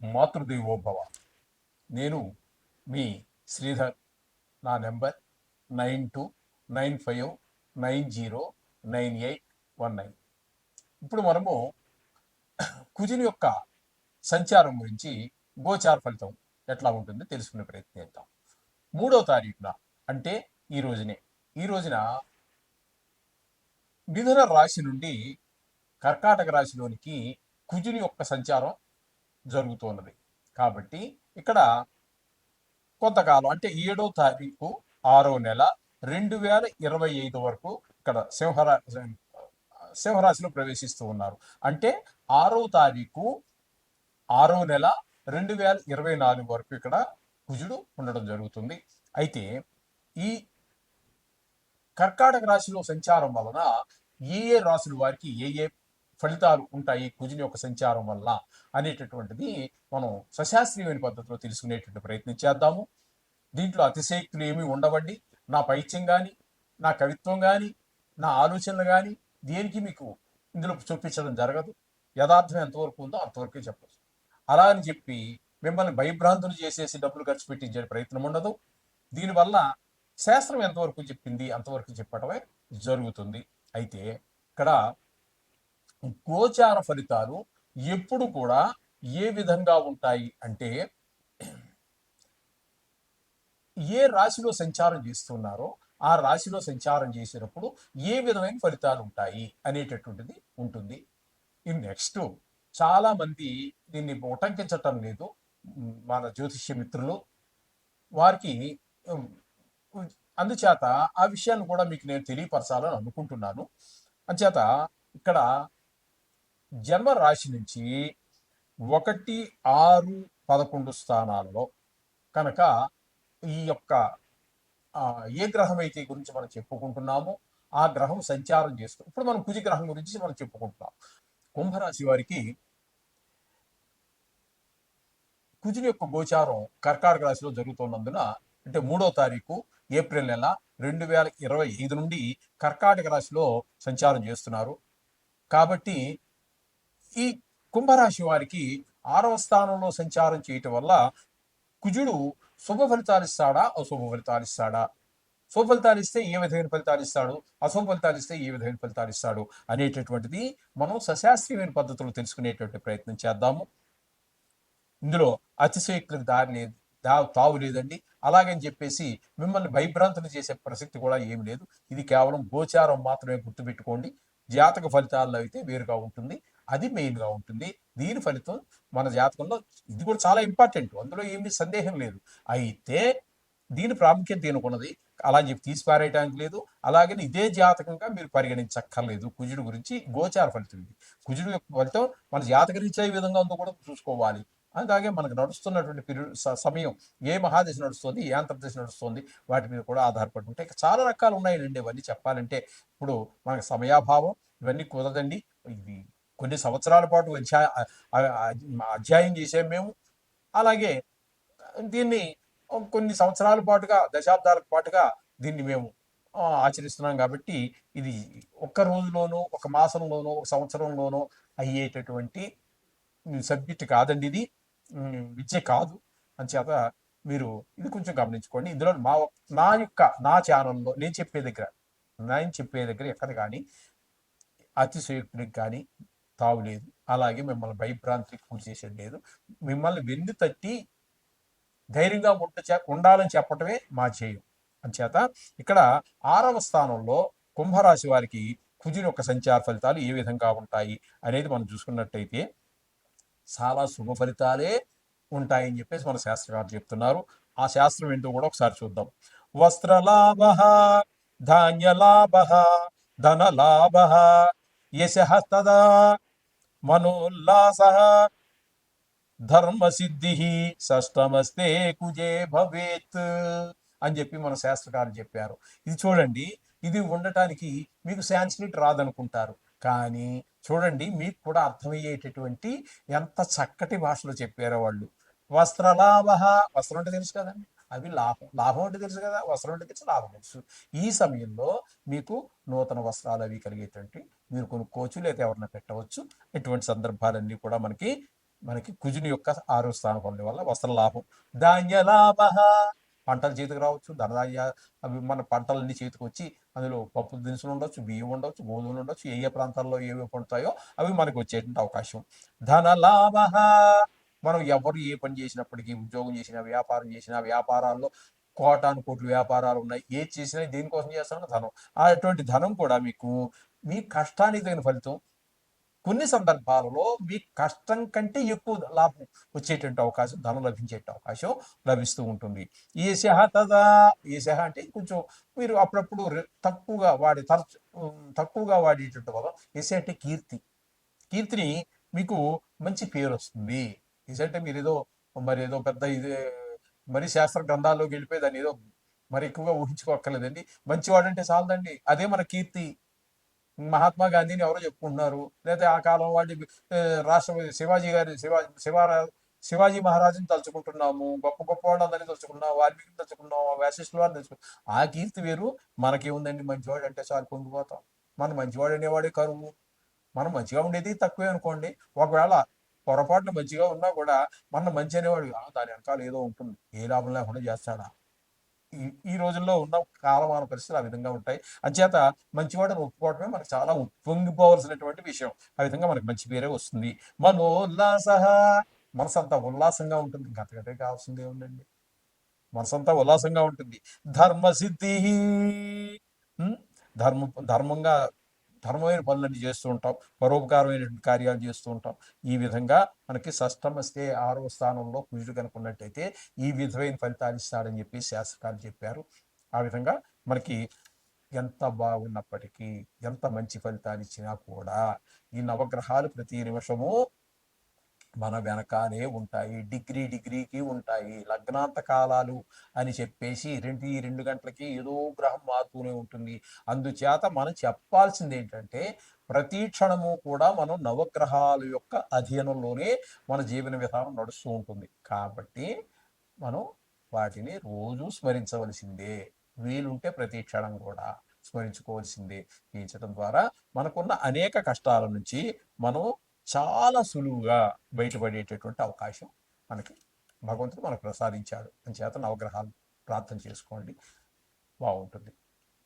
మాతృదేవోభవ. నేను మీ శ్రీధర్. నా నెంబర్ 9295909819. ఇప్పుడు మనము కుజుని యొక్క సంచారం గురించి, గోచార ఫలితం ఎట్లా ఉంటుందో తెలుసుకునే ప్రయత్నం చేద్దాం. 3వ తారీఖున అంటే ఈ రోజున మిథున రాశి నుండి కర్కాటక రాశిలోనికి కుజుని యొక్క సంచారం జరుగుతున్నది. కాబట్టి ఇక్కడ కొంతకాలం అంటే 7వ తారీఖు 6వ నెల 2025 వరకు ఇక్కడ సింహరాశిలో ప్రవేశిస్తూ ఉన్నారు. అంటే 6వ తారీఖు 6వ నెల 2024 వరకు ఇక్కడ కుజుడు ఉండడం జరుగుతుంది. అయితే ఈ కర్కాటక రాశిలో సంచారం వలన ఏ రాశుల వారికి ఏ ఫలితాలు ఉంటాయి కుజుని యొక్క సంచారం వల్ల అనేటటువంటిది మనం సశాస్త్రీయమైన పద్ధతిలో తెలుసుకునేటువంటి ప్రయత్నం చేద్దాము. దీంట్లో అతిశయక్తులు ఏమీ ఉండవండి. నా పైత్యం కానీ, నా కవిత్వం కానీ, నా ఆలోచనలు కానీ దేనికి మీకు ఇందులో చూపించడం జరగదు. యథార్థం ఎంతవరకు ఉందో అంతవరకే చెప్పచ్చు. అలా అని చెప్పి మిమ్మల్ని భయభ్రాంతులు చేసేసి డబ్బులు ఖర్చు పెట్టించే ప్రయత్నం ఉండదు. దీనివల్ల శాస్త్రం ఎంతవరకు చెప్పింది అంతవరకు చెప్పడమే జరుగుతుంది. అయితే ఇక్కడ గోచార ఫలితాలు ఎప్పుడు కూడా ఏ విధంగా ఉంటాయి అంటే, ఏ రాశిలో సంచారం చేస్తున్నారో ఆ రాశిలో సంచారం చేసినప్పుడు ఏ విధమైన ఫలితాలు ఉంటాయి అనేటటువంటిది ఉంటుంది. ఈ నెక్స్ట్ చాలా మంది దీన్ని ఉటంకించటం లేదు. మన జ్యోతిష్య మిత్రులు వారికి అందుచేత ఆ విషయాన్ని కూడా మీకు నేను తెలియపరచాలని అనుకుంటున్నాను. అందుచేత ఇక్కడ జన్మ రాశి నుంచి 1, 6, 11 స్థానాల్లో కనుక ఈ యొక్క ఏ గ్రహం అయితే గురించి మనం చెప్పుకుంటున్నామో ఆ గ్రహం సంచారం చేస్తూ, ఇప్పుడు మనం కుజ గ్రహం గురించి మనం చెప్పుకుంటున్నాం. కుంభరాశి వారికి కుజుని యొక్క గోచారం కర్కాటక రాశిలో జరుగుతున్నందున, అంటే 3వ తారీఖు ఏప్రిల్ నెల 2025 నుండి కర్కాటక రాశిలో సంచారం చేస్తున్నారు. కాబట్టి ఈ కుంభరాశి వారికి 6వ స్థానంలో సంచారం చేయటం వల్ల కుజుడు శుభ ఫలితాలు ఇస్తాడా, అశుభ ఫలితాలు ఇస్తాడా, శుభ ఫలితాలు ఇస్తే ఏ విధమైన ఫలితాలు ఇస్తాడు, అశుభ ఫలితాలు ఇస్తే ఏ విధమైన ఫలితాలు ఇస్తాడు అనేటటువంటిది మనం సశాస్త్రీయమైన పద్ధతులు తెలుసుకునేటువంటి ప్రయత్నం చేద్దాము. ఇందులో అతిశయోక్తులకు తావు లేదండి. అలాగని చెప్పేసి మిమ్మల్ని భయభ్రాంతులు చేసే ప్రసక్తి కూడా ఏమి లేదు. ఇది కేవలం గోచారం మాత్రమే గుర్తుపెట్టుకోండి. జాతక ఫలితాల్లో అయితే వేరుగా ఉంటుంది, అది మెయిన్గా ఉంటుంది. దీని ఫలితం మన జాతకంలో ఇది కూడా చాలా ఇంపార్టెంట్, అందులో ఏమీ సందేహం లేదు. అయితే దీని ప్రాముఖ్యత దీనికి ఉన్నది, అలా అని చెప్పి తీసి పారేయడానికి లేదు. అలాగని ఇదే జాతకంగా మీరు పరిగణించక్కర్లేదు. కుజుడు గురించి గోచార ఫలితం ఇది. కుజుడు యొక్క ఫలితం మన జాతక రీత్యా ఏ విధంగా ఉందో కూడా చూసుకోవాలి. అలాగే మనకు నడుస్తున్నటువంటి సమయం, ఏ మహాదశ నడుస్తుంది, ఏ అంతర్దశ నడుస్తుంది, వాటి మీద కూడా ఆధారపడి ఉంటాయి. చాలా రకాలు ఉన్నాయండి ఇవన్నీ చెప్పాలంటే. ఇప్పుడు మనకు సమయాభావం, ఇవన్నీ కుదరదండి. ఇది కొన్ని సంవత్సరాల పాటు అధ్యాయం చేసాం మేము. అలాగే దీన్ని కొన్ని సంవత్సరాల పాటుగా, దశాబ్దాల పాటుగా దీన్ని మేము ఆచరిస్తున్నాం. కాబట్టి ఇది ఒక్క రోజులోనో, ఒక మాసంలోనో, ఒక సంవత్సరంలోనో అయ్యేటటువంటి సబ్జెక్ట్ కాదండి. ఇది విద్య కాదు. అంచేత మీరు ఇది కొంచెం గమనించుకోండి. ఇందులో నా ఛానల్లో నేను చెప్పే దగ్గర ఎక్కడ కానీ అతిశయోక్తుడికి కానీ తావు లేదు. అలాగే మిమ్మల్ని భయభ్రాంతికి గురి చేసేది లేదు. మిమ్మల్ని వెన్ను తట్టి ధైర్యంగా ఉండాలని చెప్పటమే మా ధ్యేయం. అంచేత ఇక్కడ 6వ స్థానంలో కుంభరాశి వారికి కుజుని యొక్క సంచార ఫలితాలు ఏ విధంగా ఉంటాయి అనేది మనం చూసుకున్నట్టయితే చాలా శుభ ఫలితాలే ఉంటాయని చెప్పేసి మన శాస్త్రకారు చెప్తున్నారు. ఆ శాస్త్రం ఏంటో కూడా ఒకసారి చూద్దాం. వస్త్రలాభ, ధాన్యలాభ, ధనలాభ, యశః తదా మనోల్లాస, ధర్మసిద్ధి షష్టమస్తే కుజే భవేత్ అని చెప్పి మన శాస్త్రకారులు చెప్పారు. ఇది చూడండి, ఇది ఉండటానికి మీకు సాంస్క్రిట్ రాదనుకుంటారు, కానీ చూడండి మీకు కూడా అర్థమయ్యేటటువంటి ఎంత చక్కటి భాషలో చెప్పారో వాళ్ళు. వస్త్రలాభ, వస్త్రం అంటే తెలుసు కదండి, అవి లాభం అంటే తెలుసు కదా, వస్త్రం అంటే తెలుసు, లాభం తెలుసు. ఈ సమయంలో మీకు నూతన వస్త్రాలు అవి కలిగేటువంటి మీరు కొనుక్కోవచ్చు, లేదా ఎవరిని పెట్టవచ్చు. ఇటువంటి సందర్భాలన్నీ కూడా మనకి మనకి కుజుని యొక్క 6వ స్థానం పొందడం వల్ల వస్త్ర లాభం. ధాన్య లాభ, పంటలు చేతికి రావచ్చు, ధనధాన్య అవి మన పంటలన్నీ చేతికి వచ్చి అందులో పప్పు దినుసులు ఉండొచ్చు, బియ్యం ఉండొచ్చు, గోధుమలు ఉండొచ్చు, ఏ ఏ ప్రాంతాల్లో ఏవి పండుతాయో అవి మనకు వచ్చేటువంటి అవకాశం. ధన లాభ, మనం ఎవరు ఏ పని చేసినప్పటికీ, ఉద్యోగం చేసినా, వ్యాపారం చేసినా, వ్యాపారాల్లో కోటాను కోట్లు వ్యాపారాలు ఉన్నాయి, ఏది చేసినా దేనికోసం చేస్తానో ధనం. అటువంటి ధనం కూడా మీకు మీ కష్టానికి తగిన ఫలితం. కొన్ని సందర్భాలలో మీ కష్టం కంటే ఎక్కువ లాభం వచ్చేటువంటి అవకాశం, ధనం లభించేటువంటి అవకాశం లభిస్తూ ఉంటుంది. ఈశః తదా, ఈశః అంటే కొంచెం మీరు అప్పుడప్పుడు తక్కువగా వాడి తక్కువగా వాడేటువంటి పదం ఈశ అంటే కీర్తి. కీర్తిని మీకు మంచి పేరు వస్తుంది. ఈశ అంటే మీరు ఏదో మరి ఏదో పెద్ద ఇది మరి శాస్త్ర గ్రంథాల్లోకి వెళ్ళిపోయి దాన్ని ఏదో మరి ఎక్కువగా ఊహించుకోక్కర్లేదండి. మంచివాడంటే చాలదండి, అదే మన కీర్తి. మహాత్మా గాంధీని ఎవరో చెప్పుకుంటున్నారు, లేదా ఆ కాలం వాళ్ళు రాష్ట్రపతి శివాజీ గారి శివాజీ మహారాజుని తలుచుకుంటున్నాము, గొప్ప గొప్ప వాళ్ళందరినీ తలుచుకున్నాం, వాల్మీకిని తలుచుకున్నాం, వ్యాసిష్ఠుల వారిని తలుచుకున్నాం. ఆ కీర్తి వేరు. మనకేముందండి, మంచివాడు అంటే చాలు పొంగిపోతాం. మన మంచివాడు అనేవాడే కరువు. మనం మంచిగా ఉండేది తక్కువే అనుకోండి. ఒకవేళ పొరపాటున మంచిగా ఉన్నా కూడా మన మంచి అనేవాడు దాని వెనకాల ఏదో ఉంటుంది, ఏ లాభం లేకుండా చేస్తాడా. ఈ రోజుల్లో ఉన్న కాలమాన పరిస్థితులు ఆ విధంగా ఉంటాయి. అంచేత మంచివాడని ఒప్పుకోవడమే మనకు చాలా ఉప్పొంగిపోవలసినటువంటి విషయం. ఆ విధంగా మనకు మంచి పేరే వస్తుంది. మనోల్లాస, మనసంతా ఉల్లాసంగా ఉంటుంది. ఇంకా అంతకంటే కావాల్సింది ఏముందండి, మనసంతా ఉల్లాసంగా ఉంటుంది. ధర్మసిద్ధి, ధర్మ ధర్మంగా ధర్మమైన పనులన్నీ చేస్తూ ఉంటాం, పరోపకారమైనటువంటి కార్యాలు చేస్తూ ఉంటాం. ఈ విధంగా మనకి షష్టమస్తే 6వ స్థానంలో కుజుడు కనుకున్నట్టయితే ఈ విధమైన ఫలితాలు ఇస్తాడని చెప్పి శాస్త్రకారులు చెప్పారు. ఆ విధంగా మనకి ఎంత బాగున్నప్పటికీ, ఎంత మంచి ఫలితాలు ఇచ్చినా కూడా ఈ నవగ్రహాలు ప్రతి నిమిషము మన వెనకాలే ఉంటాయి. డిగ్రీకి ఉంటాయి. లగ్నాంత కాలాలు అని చెప్పేసి 2 గంటలకి ఏదో గ్రహం మారుతూనే ఉంటుంది. అందుచేత మనం చెప్పాల్సింది ఏంటంటే ప్రతి క్షణము కూడా మనం నవగ్రహాల యొక్క అధీనంలోనే మన జీవన విధానం నడుస్తూ ఉంటుంది. కాబట్టి మనం వాటిని రోజు స్మరించవలసిందే. వీలుంటే ప్రతి క్షణం కూడా స్మరించుకోవాల్సిందే. స్మరించడం ద్వారా మనకున్న అనేక కష్టాల నుంచి మనం చాలా సులువుగా బయటపడేటటువంటి అవకాశం మనకి భగవంతుడు మనకు ప్రసాదించాడు. అంచేత నవగ్రహాలు ప్రార్థన చేసుకోండి, బాగుంటుంది.